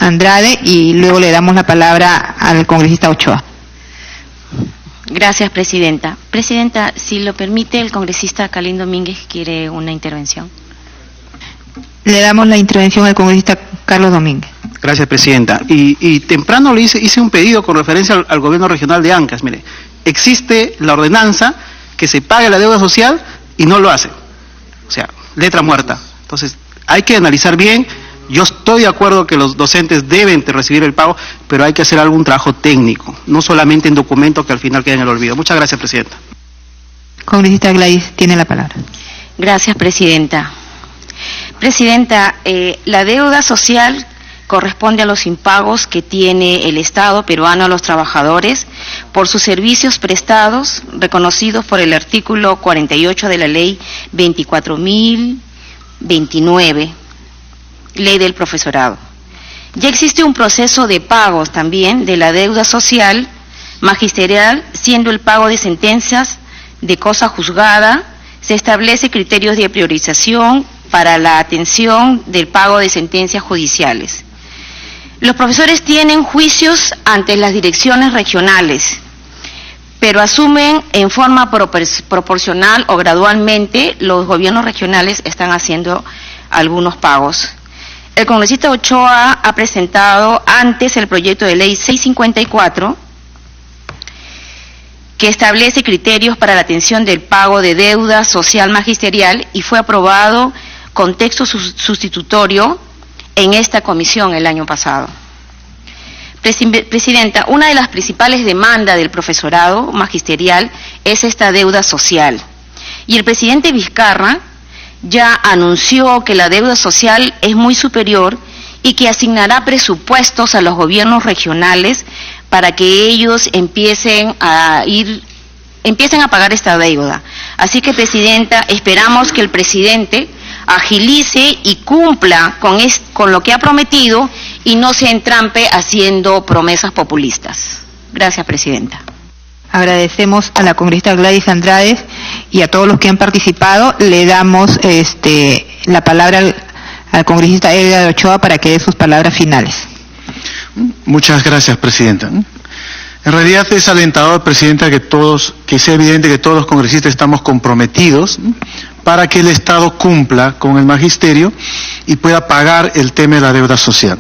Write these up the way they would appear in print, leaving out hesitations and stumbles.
Andrade y luego le damos la palabra al congresista Ochoa. Gracias, Presidenta. Presidenta, si lo permite, el congresista Kalin Domínguez quiere una intervención. Le damos la intervención al congresista Carlos Domínguez. Gracias, Presidenta. Y temprano le hice un pedido con referencia al gobierno regional de Ancash. Mire, existe la ordenanza que se pague la deuda social y no lo hace. O sea, letra muerta. Entonces, hay que analizar bien. Yo estoy de acuerdo que los docentes deben recibir el pago, pero hay que hacer algún trabajo técnico, no solamente en documentos que al final queden en el olvido. Muchas gracias, Presidenta. Congresista Gladys, tiene la palabra. Gracias, Presidenta. Presidenta, la deuda social corresponde a los impagos que tiene el Estado peruano a los trabajadores por sus servicios prestados, reconocidos por el artículo 48 de la Ley 24.029, Ley del Profesorado. Ya existe un proceso de pagos también de la deuda social magisterial, siendo el pago de sentencias de cosa juzgada. Se establece criterios de priorización para la atención del pago de sentencias judiciales. Los profesores tienen juicios ante las direcciones regionales, pero asumen en forma proporcional o gradualmente. Los gobiernos regionales están haciendo algunos pagos. El congresista Ochoa ha presentado antes el proyecto de ley 654, que establece criterios para la atención del pago de deuda social magisterial y fue aprobado con texto sustitutorio en esta comisión el año pasado. Presidenta, una de las principales demandas del profesorado magisterial es esta deuda social. Y el presidente Vizcarra ya anunció que la deuda social es muy superior y que asignará presupuestos a los gobiernos regionales para que ellos empiecen a pagar esta deuda. Así que, Presidenta, esperamos que el presidente agilice y cumpla con lo que ha prometido y no se entrampe haciendo promesas populistas. Gracias, Presidenta. Agradecemos a la congresista Gladys Andrade y a todos los que han participado. Le damos la palabra al congresista Edgar Ochoa para que dé sus palabras finales. Muchas gracias, Presidenta. En realidad es alentador, Presidenta, que sea evidente que todos los congresistas estamos comprometidos para que el Estado cumpla con el magisterio y pueda pagar el tema de la deuda social.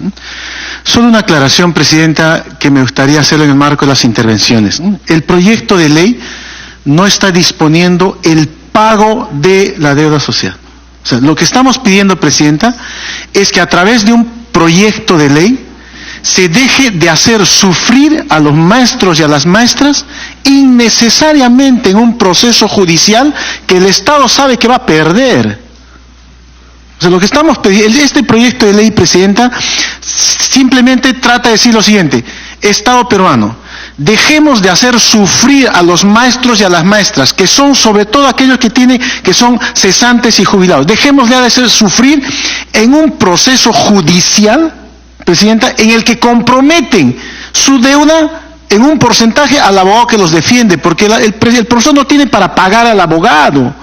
Solo una aclaración, Presidenta, que me gustaría hacer en el marco de las intervenciones. El proyecto de ley no está disponiendo el pago de la deuda social. O sea, lo que estamos pidiendo, Presidenta, es que a través de un proyecto de ley se deje de hacer sufrir a los maestros y a las maestras innecesariamente en un proceso judicial que el Estado sabe que va a perder. O sea, lo que estamos pidiendo, este proyecto de ley, Presidenta, simplemente trata de decir lo siguiente: Estado peruano, dejemos de hacer sufrir a los maestros y a las maestras, que son sobre todo aquellos que son cesantes y jubilados. Dejemos de hacer sufrir en un proceso judicial, Presidenta, en el que comprometen su deuda en un porcentaje al abogado que los defiende, porque el profesor no tiene para pagar al abogado.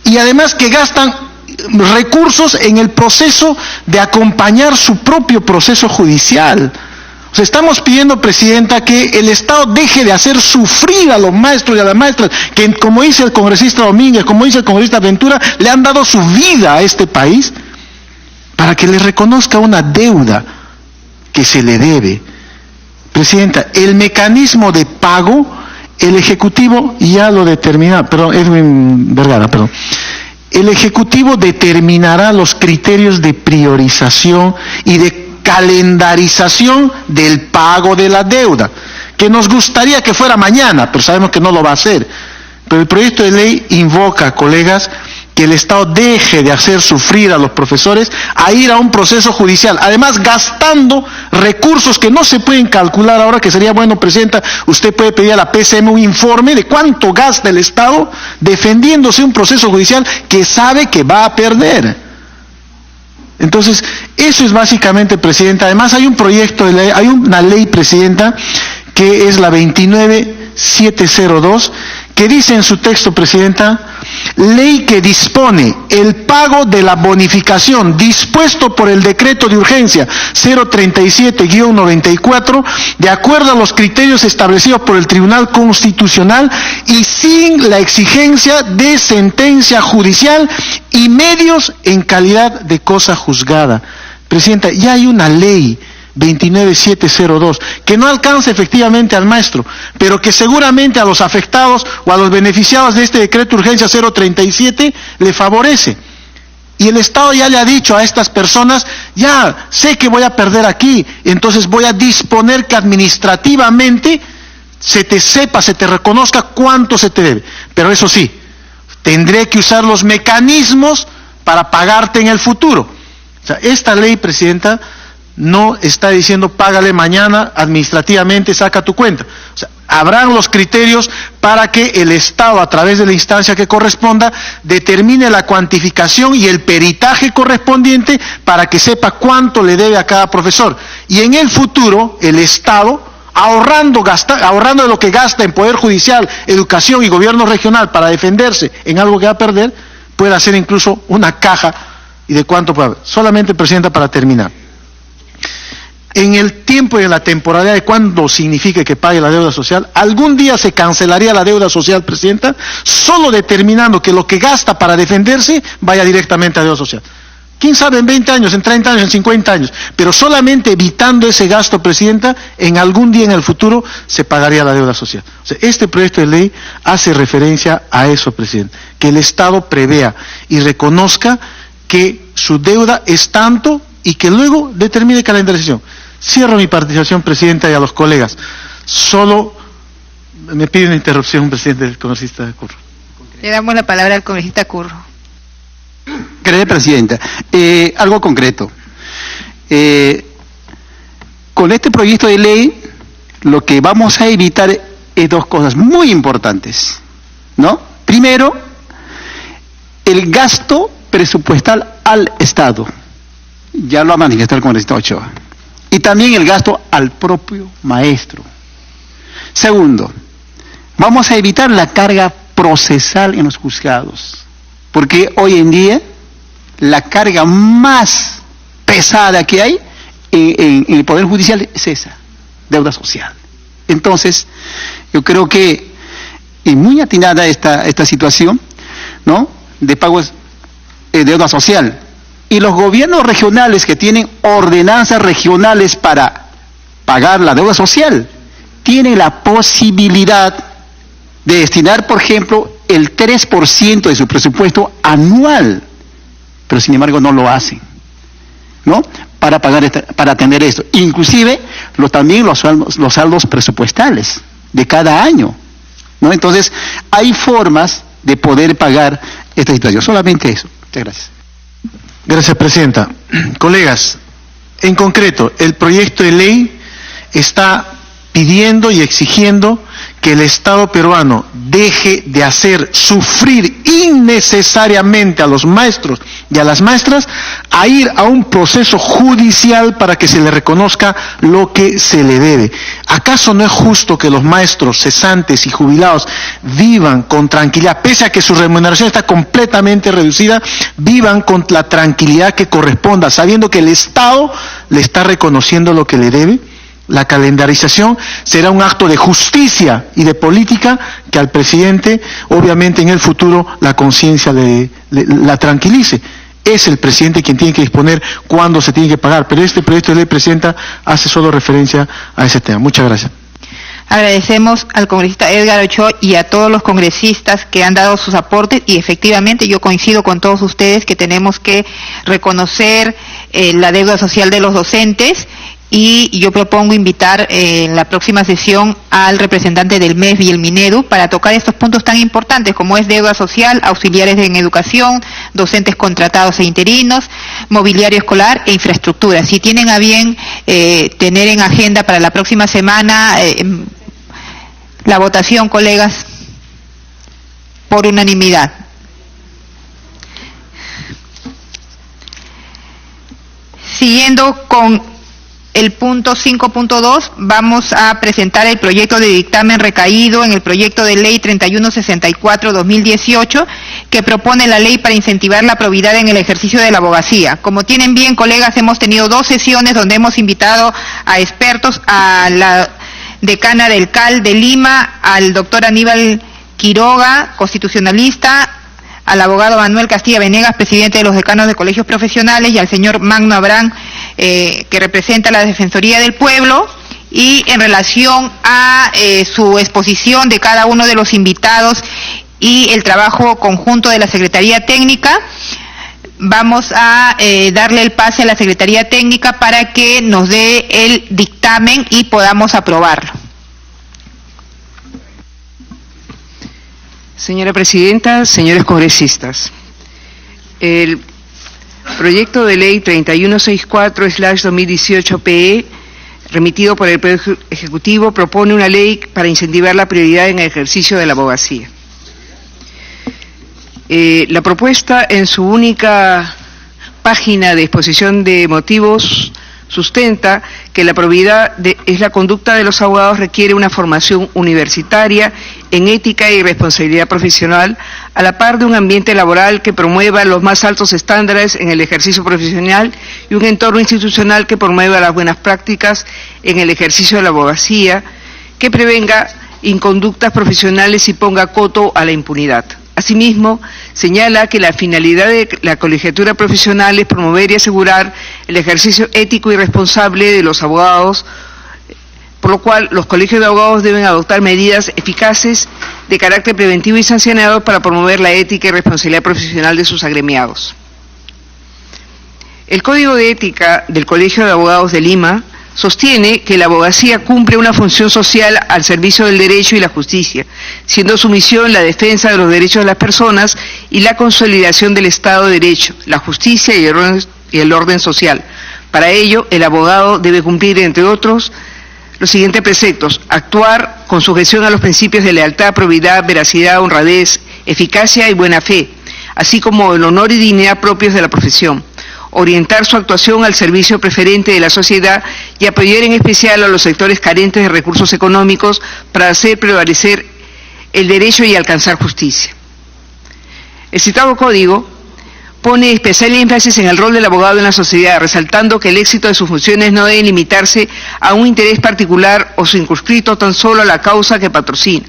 Y además que gastan recursos en el proceso de acompañar su propio proceso judicial. O sea, estamos pidiendo, Presidenta, que el Estado deje de hacer sufrir a los maestros y a las maestras, que, como dice el congresista Domínguez, como dice el congresista Ventura, le han dado su vida a este país, para que le reconozca una deuda que se le debe. Presidenta, el mecanismo de pago, el Ejecutivo ya lo determina, Edwin Vergara, el Ejecutivo determinará los criterios de priorización y de calendarización del pago de la deuda, que nos gustaría que fuera mañana, pero sabemos que no lo va a hacer. Pero el proyecto de ley invoca, colegas, que el Estado deje de hacer sufrir a los profesores a ir a un proceso judicial, además gastando recursos que no se pueden calcular ahora, que sería bueno, Presidenta, usted puede pedir a la PCM un informe de cuánto gasta el Estado defendiéndose un proceso judicial que sabe que va a perder. Entonces, eso es básicamente, Presidenta. Además hay un proyecto de ley, hay una ley, Presidenta, que es la 29702, que dice en su texto, Presidenta, ley que dispone el pago de la bonificación dispuesto por el decreto de urgencia 037-94, de acuerdo a los criterios establecidos por el Tribunal Constitucional y sin la exigencia de sentencia judicial y medios en calidad de cosa juzgada. Presidenta, ya hay una ley 29702, que no alcanza efectivamente al maestro, pero que seguramente a los afectados o a los beneficiados de este decreto de urgencia 037 le favorece. Y el Estado ya le ha dicho a estas personas, ya sé que voy a perder aquí, entonces voy a disponer que administrativamente se te reconozca cuánto se te debe. Pero eso sí, tendré que usar los mecanismos para pagarte en el futuro. O sea, esta ley, Presidenta, no está diciendo págale mañana administrativamente, saca tu cuenta. O sea, habrán los criterios para que el Estado, a través de la instancia que corresponda, determine la cuantificación y el peritaje correspondiente para que sepa cuánto le debe a cada profesor. Y en el futuro, el Estado, ahorrando de lo que gasta en Poder Judicial, Educación y Gobierno Regional para defenderse en algo que va a perder, puede hacer incluso una caja y de cuánto puede haber. Solamente, Presidenta, para terminar. En el tiempo y en la temporalidad de cuándo signifique que pague la deuda social, algún día se cancelaría la deuda social, Presidenta, solo determinando que lo que gasta para defenderse vaya directamente a deuda social. ¿Quién sabe en 20 años, en 30 años, en 50 años? Pero solamente evitando ese gasto, Presidenta, en algún día en el futuro se pagaría la deuda social. O sea, este proyecto de ley hace referencia a eso, Presidente, que el Estado prevea y reconozca que su deuda es tanto y que luego determine calendarización. Cierro mi participación, Presidenta, y a los colegas. Solo me piden interrupción, Presidente, del congresista Curro. Le damos la palabra al congresista Curro. Gracias, Presidenta. Algo concreto. Con este proyecto de ley, lo que vamos a evitar es dos cosas muy importantes, ¿no? Primero, el gasto presupuestal al Estado. Ya lo ha manifestado el congresista Ochoa. Y también el gasto al propio maestro. Segundo, vamos a evitar la carga procesal en los juzgados, porque hoy en día la carga más pesada que hay en el Poder Judicial es esa, deuda social. Entonces, yo creo que es muy atinada esta situación, ¿no?, de pagos de deuda social. Y los gobiernos regionales que tienen ordenanzas regionales para pagar la deuda social, tienen la posibilidad de destinar, por ejemplo, el 3% de su presupuesto anual, pero sin embargo no lo hacen, ¿no?, para atender esto. Inclusive también los saldos presupuestales de cada año, ¿no? Entonces, hay formas de poder pagar esta situación. Solamente eso. Muchas gracias. Gracias, Presidenta. Colegas, en concreto, el proyecto de ley está pidiendo y exigiendo que el Estado peruano deje de hacer sufrir innecesariamente a los maestros y a las maestras a ir a un proceso judicial para que se le reconozca lo que se le debe. ¿Acaso no es justo que los maestros cesantes y jubilados vivan con tranquilidad, pese a que su remuneración está completamente reducida, vivan con la tranquilidad que corresponda, sabiendo que el Estado le está reconociendo lo que le debe? La calendarización será un acto de justicia y de política que al presidente, obviamente en el futuro, la conciencia la tranquilice. Es el presidente quien tiene que disponer cuándo se tiene que pagar, pero este proyecto de ley, Presidenta, hace solo referencia a ese tema. Muchas gracias. Agradecemos al congresista Edgar Ochoa y a todos los congresistas que han dado sus aportes, y efectivamente yo coincido con todos ustedes que tenemos que reconocer la deuda social de los docentes. Y yo propongo invitar en la próxima sesión al representante del MEF y el Minedu para tocar estos puntos tan importantes como es deuda social, auxiliares en educación, docentes contratados e interinos, mobiliario escolar e infraestructura. Si tienen a bien tener en agenda para la próxima semana la votación, colegas, por unanimidad. Siguiendo con el punto 5.2, vamos a presentar el proyecto de dictamen recaído en el proyecto de ley 3164-2018, que propone la ley para incentivar la probidad en el ejercicio de la abogacía. Como tienen bien, colegas, hemos tenido 2 sesiones donde hemos invitado a expertos, a la decana del CAL de Lima, al doctor Aníbal Quiroga, constitucionalista, al abogado Manuel Castilla Venegas, presidente de los decanos de colegios profesionales, y al señor Magno Abrán, que representa la Defensoría del Pueblo, y en relación a su exposición de cada uno de los invitados y el trabajo conjunto de la Secretaría Técnica, vamos a darle el pase a la Secretaría Técnica para que nos dé el dictamen y podamos aprobarlo. Señora Presidenta, señores congresistas, el proyecto de ley 3164/2018-PE, remitido por el Poder Ejecutivo, propone una ley para incentivar la prioridad en el ejercicio de la abogacía. La propuesta, en su única página de exposición de motivos, sustenta que la probidad es la conducta de los abogados requiere una formación universitaria en ética y responsabilidad profesional, a la par de un ambiente laboral que promueva los más altos estándares en el ejercicio profesional y un entorno institucional que promueva las buenas prácticas en el ejercicio de la abogacía, que prevenga inconductas profesionales y ponga coto a la impunidad. Asimismo, señala que la finalidad de la colegiatura profesional es promover y asegurar el ejercicio ético y responsable de los abogados, por lo cual los colegios de abogados deben adoptar medidas eficaces de carácter preventivo y sancionado para promover la ética y responsabilidad profesional de sus agremiados. El Código de Ética del Colegio de Abogados de Lima sostiene que la abogacía cumple una función social al servicio del derecho y la justicia, siendo su misión la defensa de los derechos de las personas y la consolidación del Estado de Derecho, la justicia y el orden social. Para ello, el abogado debe cumplir, entre otros, los siguientes preceptos: actuar con sujeción a los principios de lealtad, probidad, veracidad, honradez, eficacia y buena fe, así como el honor y dignidad propios de la profesión; orientar su actuación al servicio preferente de la sociedad y apoyar en especial a los sectores carentes de recursos económicos para hacer prevalecer el derecho y alcanzar justicia. El citado código pone especial énfasis en el rol del abogado en la sociedad, resaltando que el éxito de sus funciones no debe limitarse a un interés particular o circunscrito tan solo a la causa que patrocina.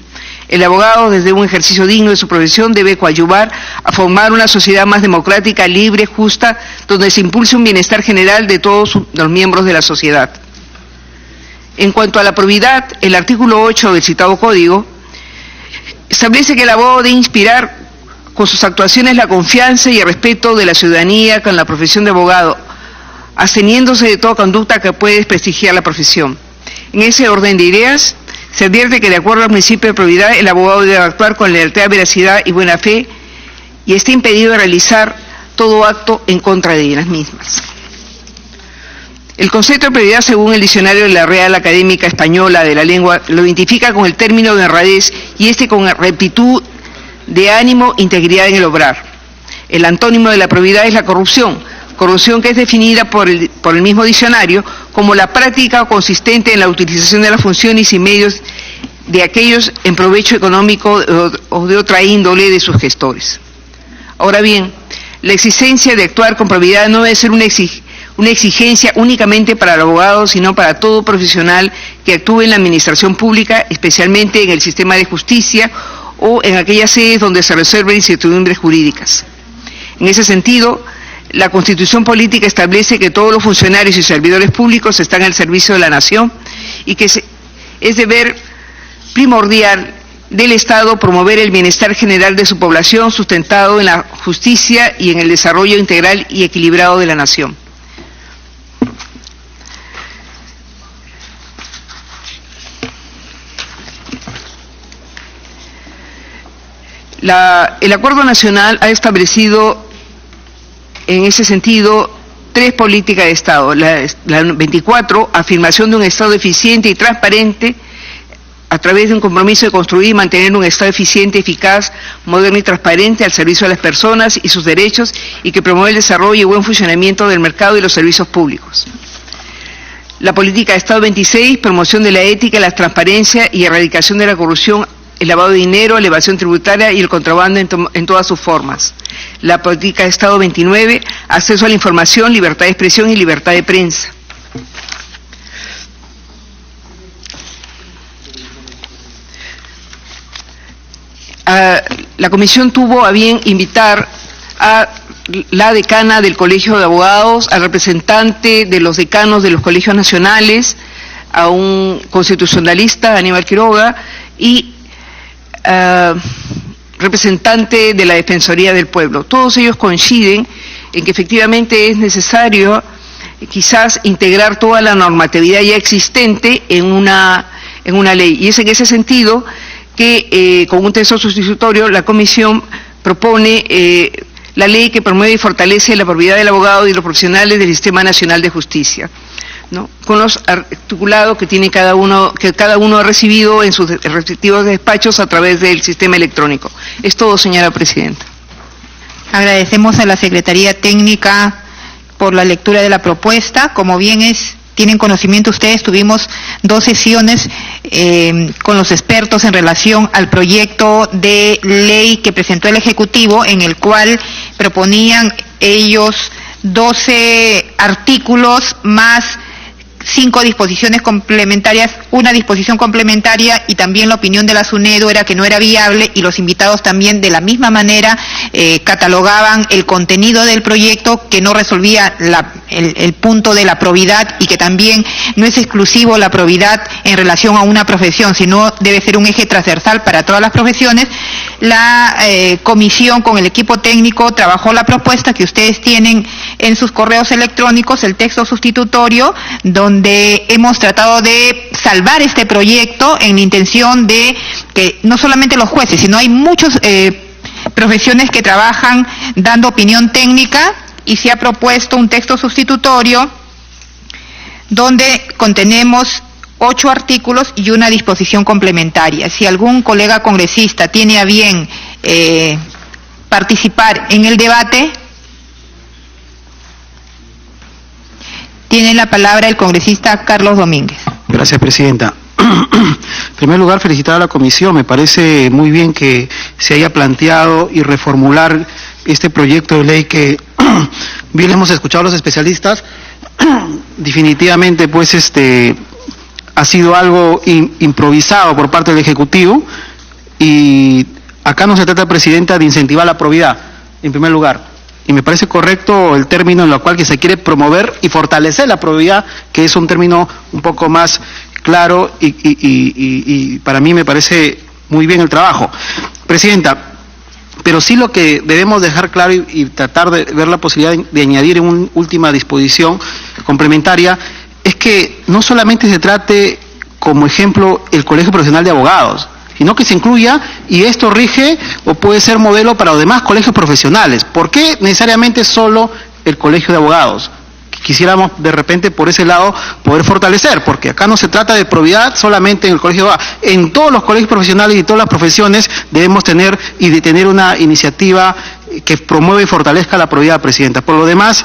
El abogado, desde un ejercicio digno de su profesión, debe coadyuvar a formar una sociedad más democrática, libre, justa, donde se impulse un bienestar general de todos los miembros de la sociedad. En cuanto a la probidad, el artículo 8 del citado código establece que el abogado debe inspirar con sus actuaciones la confianza y el respeto de la ciudadanía con la profesión de abogado, absteniéndose de toda conducta que puede desprestigiar la profesión. En ese orden de ideas, se advierte que, de acuerdo al principio de probidad, el abogado debe actuar con lealtad, veracidad y buena fe, y está impedido de realizar todo acto en contra de las mismas. El concepto de probidad, según el diccionario de la Real Académica Española de la Lengua, lo identifica con el término de honradez y con rectitud de ánimo, integridad en el obrar. El antónimo de la probidad es la corrupción que es definida por el mismo diccionario como la práctica consistente en la utilización de las funciones y medios de aquellos en provecho económico o de otra índole de sus gestores. Ahora bien, la exigencia de actuar con probidad no debe ser una exigencia únicamente para el abogado, sino para todo profesional que actúe en la administración pública, especialmente en el sistema de justicia o en aquellas sedes donde se resuelven incertidumbres jurídicas. En ese sentido, la Constitución Política establece que todos los funcionarios y servidores públicos están al servicio de la nación y que es deber primordial del Estado promover el bienestar general de su población, sustentado en la justicia y en el desarrollo integral y equilibrado de la nación. El Acuerdo Nacional ha establecido en ese sentido 3 políticas de Estado. La 24, afirmación de un Estado eficiente y transparente a través de un compromiso de construir y mantener un Estado eficiente, eficaz, moderno y transparente al servicio de las personas y sus derechos, y que promueve el desarrollo y buen funcionamiento del mercado y los servicios públicos. La política de Estado 26, promoción de la ética, la transparencia y erradicación de la corrupción el lavado de dinero, la evasión tributaria y el contrabando en todas sus formas. La política de Estado 29, acceso a la información, libertad de expresión y libertad de prensa. La comisión tuvo a bien invitar a la decana del Colegio de Abogados, al representante de los decanos de los colegios nacionales, a un constitucionalista, Aníbal Quiroga, y representante de la Defensoría del Pueblo. Todos ellos coinciden en que efectivamente es necesario quizás integrar toda la normatividad ya existente en una ley. Y es en ese sentido que con un texto sustitutorio la Comisión propone la ley que promueve y fortalece la probidad del abogado y los profesionales del Sistema Nacional de Justicia, ¿no? Con los articulados que tiene cada uno ha recibido en sus respectivos despachos a través del sistema electrónico. Es todo, señora Presidenta. Agradecemos a la Secretaría Técnica por la lectura de la propuesta. Como bien tienen conocimiento ustedes, tuvimos 2 sesiones con los expertos en relación al proyecto de ley que presentó el Ejecutivo, en el cual proponían ellos 12 artículos más 5 disposiciones complementarias, una disposición complementaria, y también la opinión de la SUNEDU era que no era viable, y los invitados también de la misma manera catalogaban el contenido del proyecto, que no resolvía el punto de la probidad, y que también no es exclusivo la probidad en relación a una profesión, sino debe ser un eje transversal para todas las profesiones. La comisión con el equipo técnico trabajó la propuesta que ustedes tienen en sus correos electrónicos, el texto sustitutorio, donde hemos tratado de salvar este proyecto en la intención de que no solamente los jueces, sino hay muchas profesiones que trabajan dando opinión técnica, y se ha propuesto un texto sustitutorio donde contenemos 8 artículos y una disposición complementaria. Si algún colega congresista tiene a bien participar en el debate, tiene la palabra el congresista Carlos Domínguez. Gracias, Presidenta. En primer lugar, felicitar a la Comisión. Me parece muy bien que se haya planteado y reformular este proyecto de ley que bien hemos escuchado a los especialistas. Definitivamente, pues, ha sido algo improvisado por parte del Ejecutivo, y acá no se trata, Presidenta, de incentivar la probidad, en primer lugar. Y me parece correcto el término en el cual que se quiere promover y fortalecer la probidad, que es un término un poco más claro, y para mí me parece muy bien el trabajo. Presidenta, pero sí lo que debemos dejar claro y tratar de ver la posibilidad de añadir en una última disposición complementaria es que no solamente se trate como ejemplo el Colegio Profesional de Abogados, sino que se incluya, y esto rige o puede ser modelo para los demás colegios profesionales. ¿Por qué necesariamente solo el Colegio de Abogados? Quisiéramos de repente por ese lado poder fortalecer, porque acá no se trata de probidad solamente en el Colegio de Abogados. En todos los colegios profesionales y todas las profesiones debemos tener una iniciativa que promueva y fortalezca la probidad, Presidenta. Por lo demás,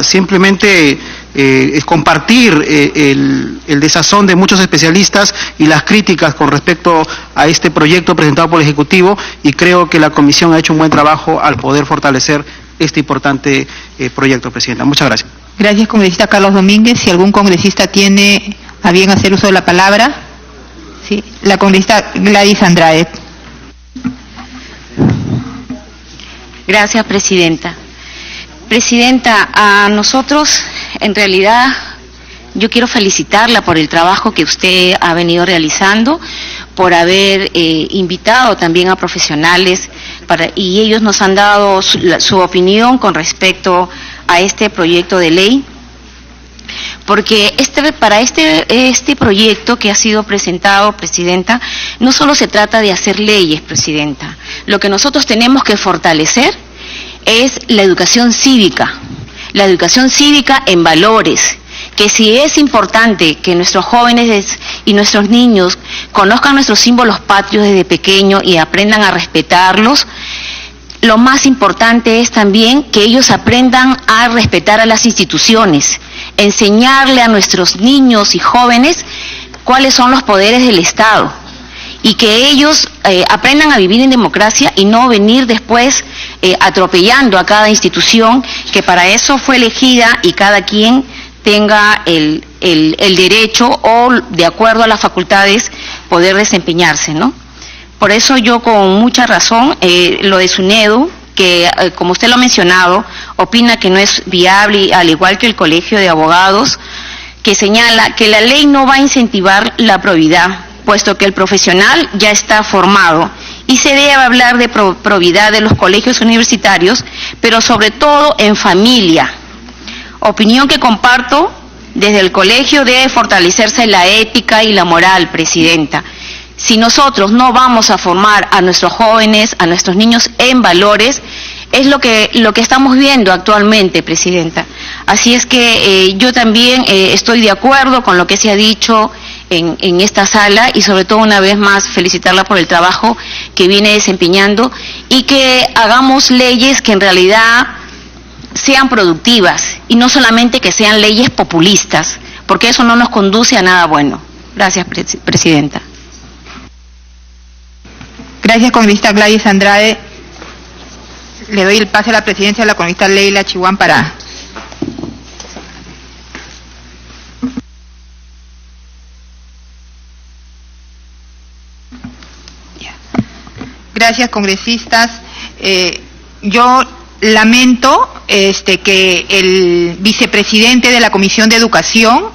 simplemente compartir el desazón de muchos especialistas y las críticas con respecto a este proyecto presentado por el Ejecutivo, y creo que la Comisión ha hecho un buen trabajo al poder fortalecer este importante proyecto, Presidenta. Muchas gracias. Gracias, congresista Carlos Domínguez. Si algún congresista tiene a bien hacer uso de la palabra, sí, la congresista Gladys Andrade. Gracias, Presidenta. Presidenta, a nosotros, en realidad, yo quiero felicitarla por el trabajo que usted ha venido realizando, por haber invitado también a profesionales, y ellos nos han dado su opinión con respecto a este proyecto de ley, porque para este proyecto que ha sido presentado, Presidenta, no solo se trata de hacer leyes, Presidenta. Lo que nosotros tenemos que fortalecer es la educación cívica en valores, que si es importante que nuestros jóvenes y nuestros niños conozcan nuestros símbolos patrios desde pequeño y aprendan a respetarlos, lo más importante es también que ellos aprendan a respetar a las instituciones, enseñarle a nuestros niños y jóvenes cuáles son los poderes del Estado. y que ellos aprendan a vivir en democracia y no venir después atropellando a cada institución que para eso fue elegida y cada quien tenga el derecho o de acuerdo a las facultades poder desempeñarse, ¿no? Por eso yo con mucha razón lo de SUNEDU, que como usted lo ha mencionado, opina que no es viable, al igual que el Colegio de Abogados, que señala que la ley no va a incentivar la probidad, puesto que el profesional ya está formado y se debe hablar de probidad de los colegios universitarios, pero sobre todo en familia. Opinión que comparto. Desde el colegio debe fortalecerse la ética y la moral, Presidenta. Si nosotros no vamos a formar a nuestros jóvenes, a nuestros niños en valores, es lo que estamos viendo actualmente, Presidenta. Así es que yo también estoy de acuerdo con lo que se ha dicho en esta sala y sobre todo una vez más felicitarla por el trabajo que viene desempeñando y que hagamos leyes que en realidad sean productivas y no solamente que sean leyes populistas, porque eso no nos conduce a nada bueno. Gracias, Presidenta. Gracias, congresista Gladys Andrade. Le doy el pase a la presidencia de la congresista Leila Chihuán para... Gracias, congresistas. Yo lamento que el vicepresidente de la Comisión de Educación,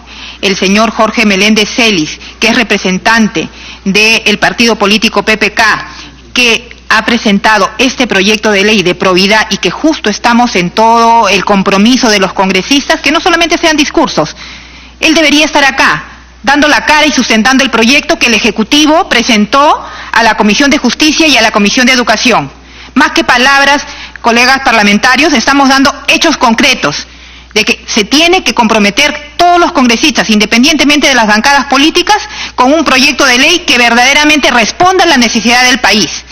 el señor Jorge Meléndez Celis, que es representante del partido político PPK, que ha presentado este proyecto de ley de probidad y que justo estamos en todo el compromiso de los congresistas, que no solamente sean discursos. Él debería estar acá, dando la cara y sustentando el proyecto que el Ejecutivo presentó a la Comisión de Justicia y a la Comisión de Educación. Más que palabras, colegas parlamentarios, estamos dando hechos concretos de que se tiene que comprometer todos los congresistas, independientemente de las bancadas políticas, con un proyecto de ley que verdaderamente responda a la necesidad del país.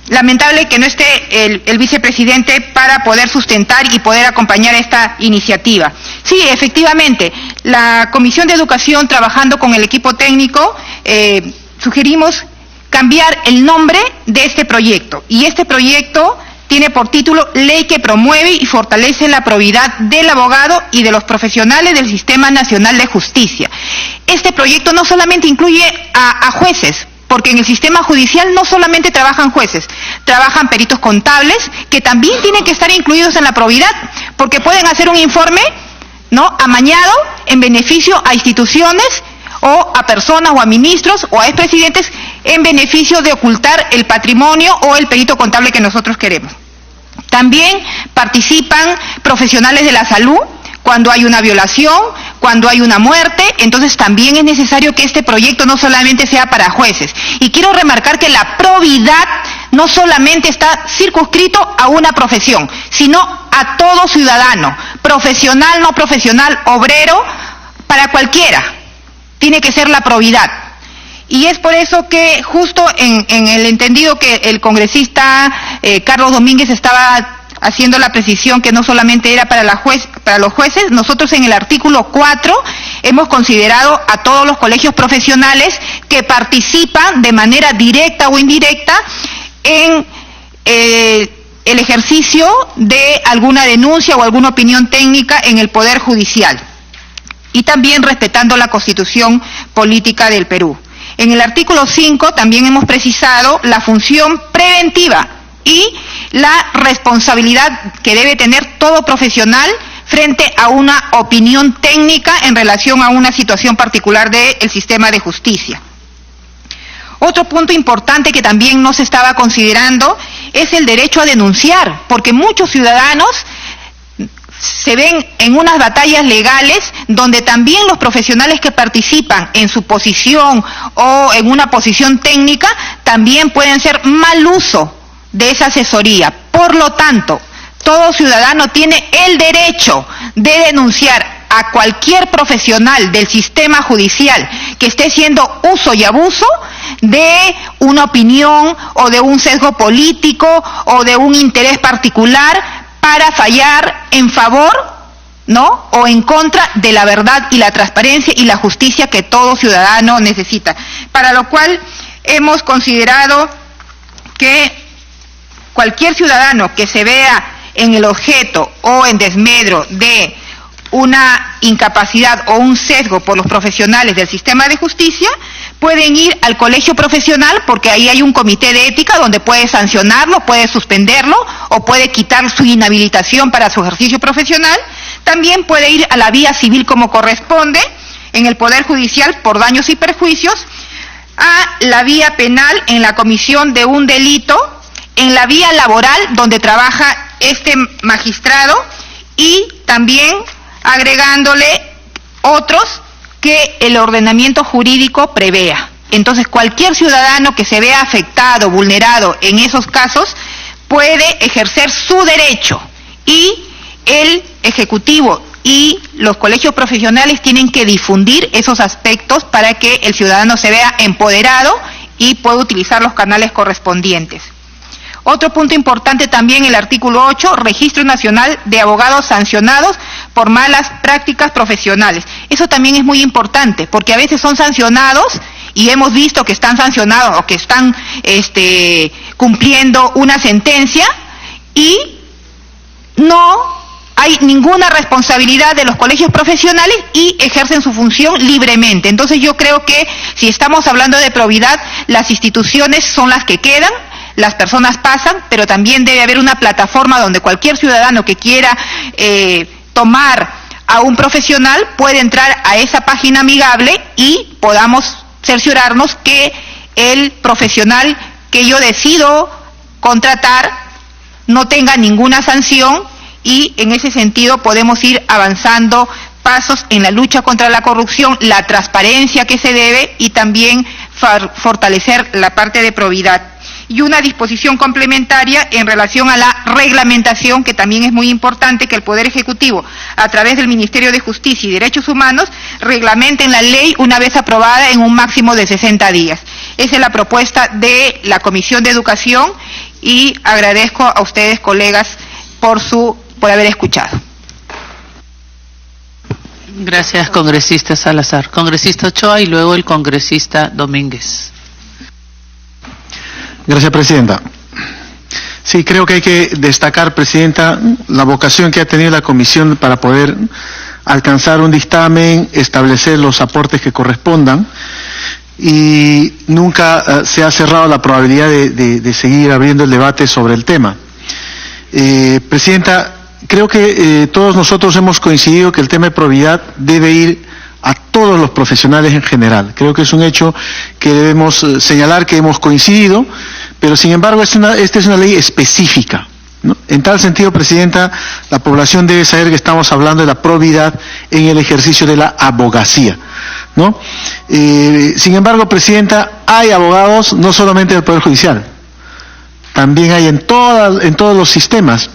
Lamentable que no esté el vicepresidente para poder sustentar y poder acompañar esta iniciativa. Sí, efectivamente, la Comisión de Educación, trabajando con el equipo técnico, sugerimos cambiar el nombre de este proyecto. Y este proyecto tiene por título Ley que promueve y fortalece la probidad del abogado y de los profesionales del Sistema Nacional de Justicia. Este proyecto no solamente incluye a jueces, porque en el sistema judicial no solamente trabajan jueces, trabajan peritos contables, que también tienen que estar incluidos en la probidad, porque pueden hacer un informe, ¿no?, amañado en beneficio a instituciones o a personas o a ministros o a expresidentes en beneficio de ocultar el patrimonio o el perito contable que nosotros queremos. También participan profesionales de la salud cuando hay una violación, cuando hay una muerte. Entonces también es necesario que este proyecto no solamente sea para jueces. Y quiero remarcar que la probidad no solamente está circunscrito a una profesión, sino a todo ciudadano, profesional, no profesional, obrero, para cualquiera. Tiene que ser la probidad. Y es por eso que justo en el entendido que el congresista Carlos Domínguez estaba haciendo la precisión que no solamente era para los jueces, nosotros en el artículo 4 hemos considerado a todos los colegios profesionales que participan de manera directa o indirecta en el ejercicio de alguna denuncia o alguna opinión técnica en el Poder Judicial. Y también respetando la Constitución Política del Perú. En el artículo 5 también hemos precisado la función preventiva y la responsabilidad que debe tener todo profesional frente a una opinión técnica en relación a una situación particular del sistema de justicia. Otro punto importante que también no se estaba considerando es el derecho a denunciar, porque muchos ciudadanos se ven en unas batallas legales donde también los profesionales que participan en su posición o en una posición técnica también pueden hacer mal uso de esa asesoría. Por lo tanto, todo ciudadano tiene el derecho de denunciar a cualquier profesional del sistema judicial que esté haciendo uso y abuso de una opinión o de un sesgo político o de un interés particular para fallar en favor, ¿no?, o en contra de la verdad y la transparencia y la justicia que todo ciudadano necesita. Para lo cual hemos considerado que cualquier ciudadano que se vea en el objeto o en desmedro de una incapacidad o un sesgo por los profesionales del sistema de justicia, pueden ir al colegio profesional, porque ahí hay un comité de ética donde puede sancionarlo, puede suspenderlo o puede quitar su inhabilitación para su ejercicio profesional. También puede ir a la vía civil como corresponde en el Poder Judicial por daños y perjuicios, a la vía penal en la comisión de un delito, en la vía laboral donde trabaja este magistrado, y también agregándole otros que el ordenamiento jurídico prevea. Entonces, cualquier ciudadano que se vea afectado, vulnerado en esos casos, puede ejercer su derecho, y el Ejecutivo y los colegios profesionales tienen que difundir esos aspectos para que el ciudadano se vea empoderado y pueda utilizar los canales correspondientes. Otro punto importante también, el artículo 8, Registro Nacional de Abogados Sancionados por Malas Prácticas Profesionales. Eso también es muy importante, porque a veces son sancionados y hemos visto que están sancionados o que están cumpliendo una sentencia y no hay ninguna responsabilidad de los colegios profesionales y ejercen su función libremente. Entonces yo creo que si estamos hablando de probidad, las instituciones son las que quedan, las personas pasan, pero también debe haber una plataforma donde cualquier ciudadano que quiera tomar a un profesional puede entrar a esa página amigable y podamos cerciorarnos que el profesional que yo decido contratar no tenga ninguna sanción, y en ese sentido podemos ir avanzando pasos en la lucha contra la corrupción, la transparencia que se debe, y también fortalecer la parte de probidad. Y una disposición complementaria en relación a la reglamentación, que también es muy importante que el Poder Ejecutivo, a través del Ministerio de Justicia y Derechos Humanos, reglamenten la ley una vez aprobada en un máximo de 60 días. Esa es la propuesta de la Comisión de Educación, y agradezco a ustedes, colegas, por haber escuchado. Gracias, congresista Salazar. Congresista Ochoa y luego el congresista Domínguez. Gracias, presidenta. Sí, creo que hay que destacar, presidenta, la vocación que ha tenido la comisión para poder alcanzar un dictamen, establecer los aportes que correspondan, y nunca se ha cerrado la probabilidad de seguir abriendo el debate sobre el tema. Presidenta, creo que todos nosotros hemos coincidido que el tema de probidad debe ir a todos los profesionales en general. Creo que es un hecho que debemos señalar, que hemos coincidido, pero sin embargo esta es una ley específica, ¿no? En tal sentido, presidenta, la población debe saber que estamos hablando de la probidad en el ejercicio de la abogacía, ¿no? Sin embargo, presidenta, hay abogados no solamente del Poder Judicial, también hay en todos los sistemas.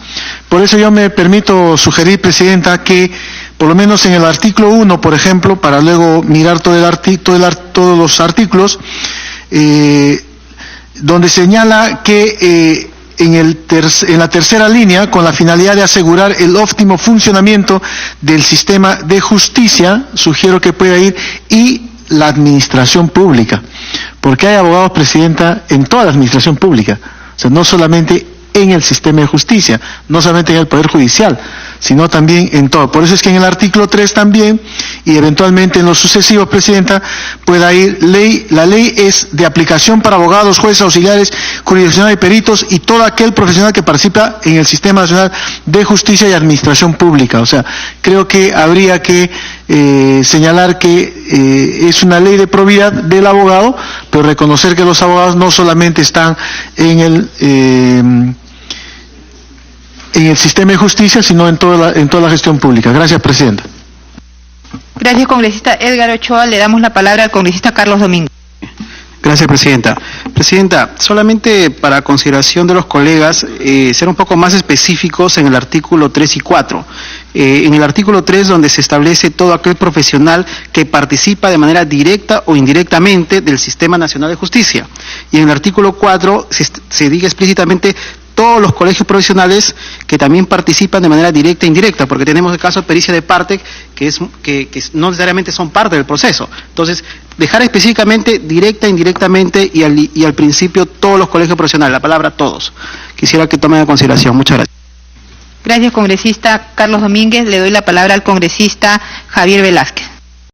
Por eso yo me permito sugerir, presidenta, que por lo menos en el artículo 1, por ejemplo, para luego mirar todos los artículos, donde señala que en la tercera línea, con la finalidad de asegurar el óptimo funcionamiento del sistema de justicia, sugiero que pueda ir y la administración pública, porque hay abogados, presidenta, en toda la administración pública. O sea, no solamente en el sistema de justicia, no solamente en el Poder Judicial, sino también en todo. Por eso es que en el artículo 3 también, y eventualmente en los sucesivos, presidenta, pueda ir la ley es de aplicación para abogados, jueces, auxiliares, jurisdiccionales y peritos, y todo aquel profesional que participa en el Sistema Nacional de Justicia y Administración Pública. O sea, creo que habría que señalar que es una ley de probidad del abogado, pero reconocer que los abogados no solamente están en el sistema de justicia, sino en toda la gestión pública. Gracias, presidenta. Gracias, congresista Edgar Ochoa. Le damos la palabra al congresista Carlos Domínguez. Gracias, presidenta. Presidenta, solamente para consideración de los colegas, ser un poco más específicos en el artículo 3 y 4. En el artículo 3, donde se establece todo aquel profesional que participa de manera directa o indirectamente del Sistema Nacional de Justicia. Y en el artículo 4 se diga explícitamente todos los colegios profesionales que también participan de manera directa e indirecta, porque tenemos el caso de pericia de parte que no necesariamente son parte del proceso. Entonces, dejar específicamente directa, indirectamente y al principio todos los colegios profesionales, la palabra todos. Quisiera que tomen en consideración. Muchas gracias. Gracias, congresista Carlos Domínguez. Le doy la palabra al congresista Javier Velázquez.